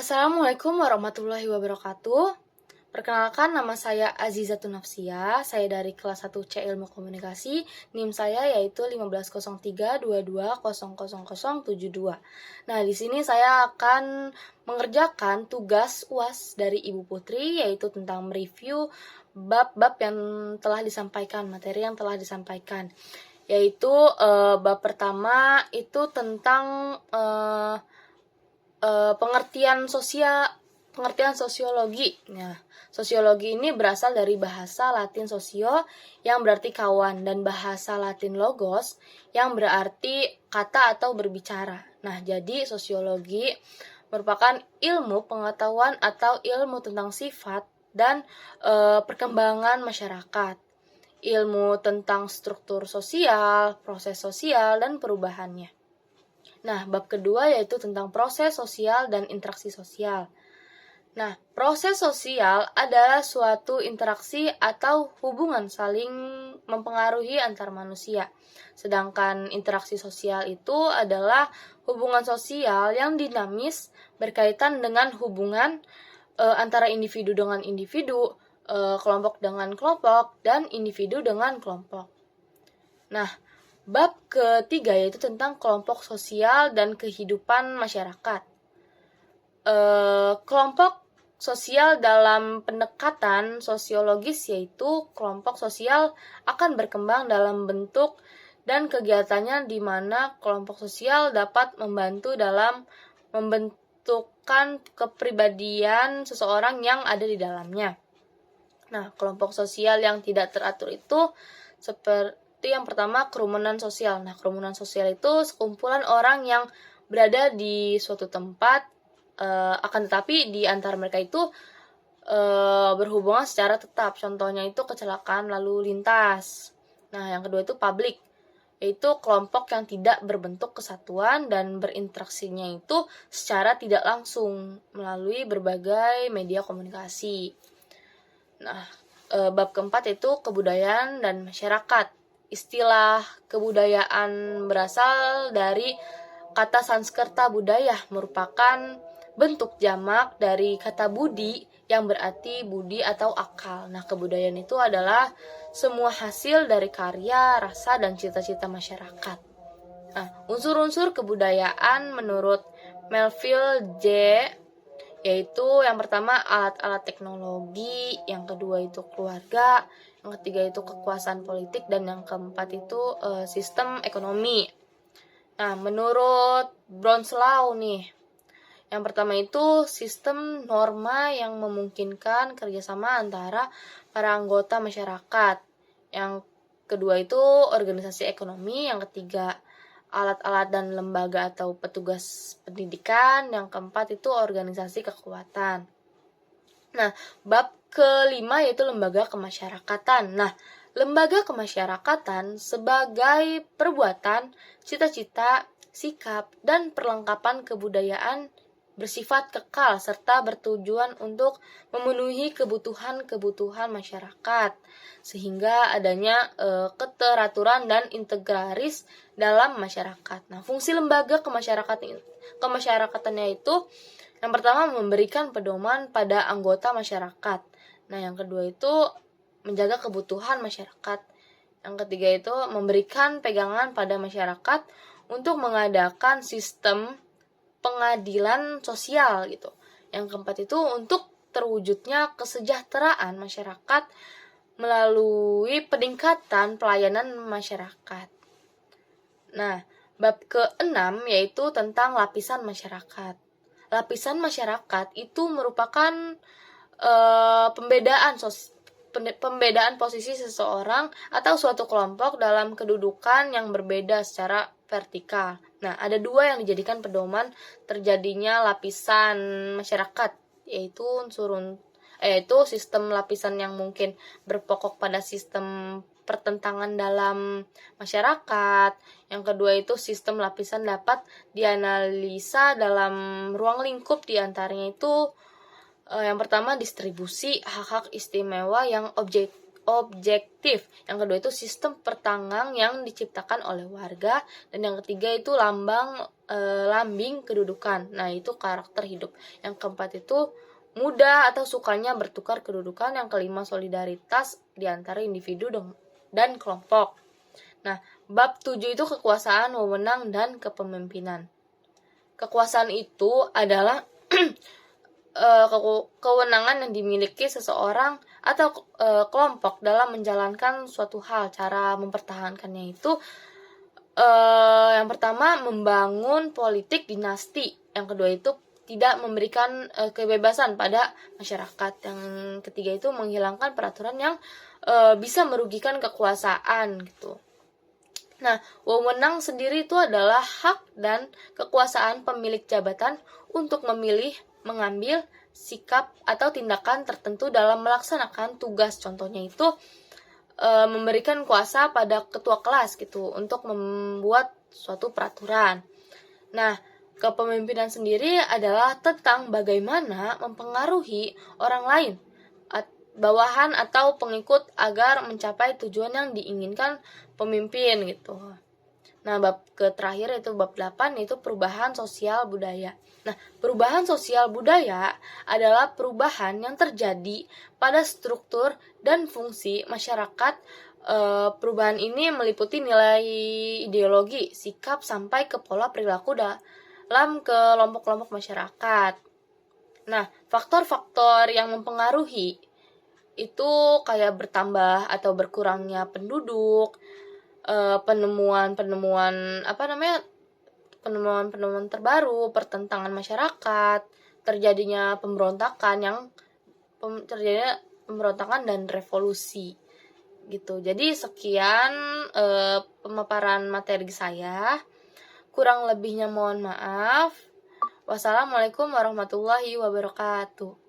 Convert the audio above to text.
Assalamualaikum warahmatullahi wabarakatuh. Perkenalkan, nama saya Azizatun Nafsia. Saya dari kelas 1C Ilmu Komunikasi. NIM saya yaitu 150322000072. Nah, di sini saya akan mengerjakan tugas UAS dari Ibu Putri, yaitu tentang mereview bab-bab yang telah disampaikan, materi yang telah disampaikan. Yaitu bab pertama itu tentang pengertian sosiologi. Nah, sosiologi ini berasal dari bahasa Latin sosio yang berarti kawan dan bahasa Latin logos yang berarti kata atau berbicara. Nah, jadi sosiologi merupakan ilmu pengetahuan atau ilmu tentang sifat dan perkembangan masyarakat. Ilmu tentang struktur sosial, proses sosial, dan perubahannya. Nah, bab kedua yaitu tentang proses sosial dan interaksi sosial. Nah, proses sosial adalah suatu interaksi atau hubungan saling mempengaruhi antar manusia. Sedangkan interaksi sosial itu adalah hubungan sosial yang dinamis berkaitan dengan hubungan antara individu dengan individu, kelompok dengan kelompok, dan individu dengan kelompok. Nah, bab ketiga yaitu tentang kelompok sosial dan kehidupan masyarakat. Kelompok sosial dalam pendekatan sosiologis yaitu kelompok sosial akan berkembang dalam bentuk dan kegiatannya di mana kelompok sosial dapat membantu dalam membentukkan kepribadian seseorang yang ada di dalamnya. Nah, kelompok sosial yang tidak teratur itu seperti yang pertama, kerumunan sosial. Nah, kerumunan sosial itu sekumpulan orang yang berada di suatu tempat, akan tetapi di antara mereka itu berhubungan secara tetap. Contohnya itu kecelakaan lalu lintas. Nah, yang kedua itu publik, yaitu kelompok yang tidak berbentuk kesatuan dan berinteraksinya itu secara tidak langsung melalui berbagai media komunikasi. Nah, bab keempat itu kebudayaan dan masyarakat. Istilah kebudayaan berasal dari kata Sanskerta budaya, merupakan bentuk jamak dari kata budi yang berarti budi atau akal. Nah, kebudayaan itu adalah semua hasil dari karya, rasa, dan cita-cita masyarakat. Nah, unsur-unsur kebudayaan menurut Melville J. yaitu yang pertama alat-alat teknologi, yang kedua itu keluarga, yang ketiga itu kekuasaan politik, dan yang keempat itu sistem ekonomi. Nah, menurut Bronslau nih, yang pertama itu sistem norma yang memungkinkan kerjasama antara para anggota masyarakat. Yang kedua itu organisasi ekonomi, yang ketiga alat-alat dan lembaga atau petugas pendidikan, yang keempat itu organisasi kekuatan. Nah, bab kelima yaitu lembaga kemasyarakatan. Nah, lembaga kemasyarakatan sebagai perbuatan, cita-cita, sikap, dan perlengkapan kebudayaan bersifat kekal serta bertujuan untuk memenuhi kebutuhan masyarakat sehingga adanya keteraturan dan integraris dalam masyarakat. Nah, fungsi lembaga kemasyarakatannya itu yang pertama memberikan pedoman pada anggota masyarakat. Nah, yang kedua itu menjaga kebutuhan masyarakat. Yang ketiga itu memberikan pegangan pada masyarakat untuk mengadakan sistem pengadilan sosial gitu. Yang keempat itu untuk terwujudnya kesejahteraan masyarakat melalui peningkatan pelayanan masyarakat. Nah, bab keenam yaitu tentang lapisan masyarakat. Lapisan masyarakat itu merupakan pembedaan posisi seseorang atau suatu kelompok dalam kedudukan yang berbeda secara vertikal. Nah, ada dua yang dijadikan pedoman terjadinya lapisan masyarakat, yaitu sistem lapisan yang mungkin berpokok pada sistem pertentangan dalam masyarakat. Yang kedua itu sistem lapisan dapat dianalisa dalam ruang lingkup, di antaranya itu yang pertama distribusi hak-hak istimewa yang objektif. Yang kedua itu sistem pertanggang yang diciptakan oleh warga, dan yang ketiga itu lambing kedudukan. Nah, itu karakter hidup. Yang keempat itu mudah atau sukanya bertukar kedudukan. Yang kelima solidaritas di antara individu dan kelompok. Nah, bab 7 itu kekuasaan, wewenang, dan kepemimpinan. Kekuasaan itu adalah kewenangan yang dimiliki seseorang atau kelompok dalam menjalankan suatu hal. Cara mempertahankannya itu yang pertama membangun politik dinasti, yang kedua itu tidak memberikan kebebasan pada masyarakat, yang ketiga itu menghilangkan peraturan yang bisa merugikan kekuasaan gitu. Nah, wewenang sendiri itu adalah hak dan kekuasaan pemilik jabatan untuk memilih, mengambil sikap atau tindakan tertentu dalam melaksanakan tugas. Contohnya itu memberikan kuasa pada ketua kelas gitu untuk membuat suatu peraturan. Nah, kepemimpinan sendiri adalah tentang bagaimana mempengaruhi orang lain, bawahan atau pengikut agar mencapai tujuan yang diinginkan pemimpin gitu. Nah, bab terakhir yaitu bab 8 yaitu perubahan sosial budaya. Nah, perubahan sosial budaya adalah perubahan yang terjadi pada struktur dan fungsi masyarakat. Perubahan ini meliputi nilai ideologi, sikap, sampai ke pola perilaku dalam kelompok-kelompok masyarakat. Nah, faktor-faktor yang mempengaruhi itu kayak bertambah atau berkurangnya penduduk, penemuan terbaru, pertentangan masyarakat, terjadinya pemberontakan dan revolusi gitu. Jadi sekian pemaparan materi saya. Kurang lebihnya mohon maaf. Wassalamualaikum warahmatullahi wabarakatuh.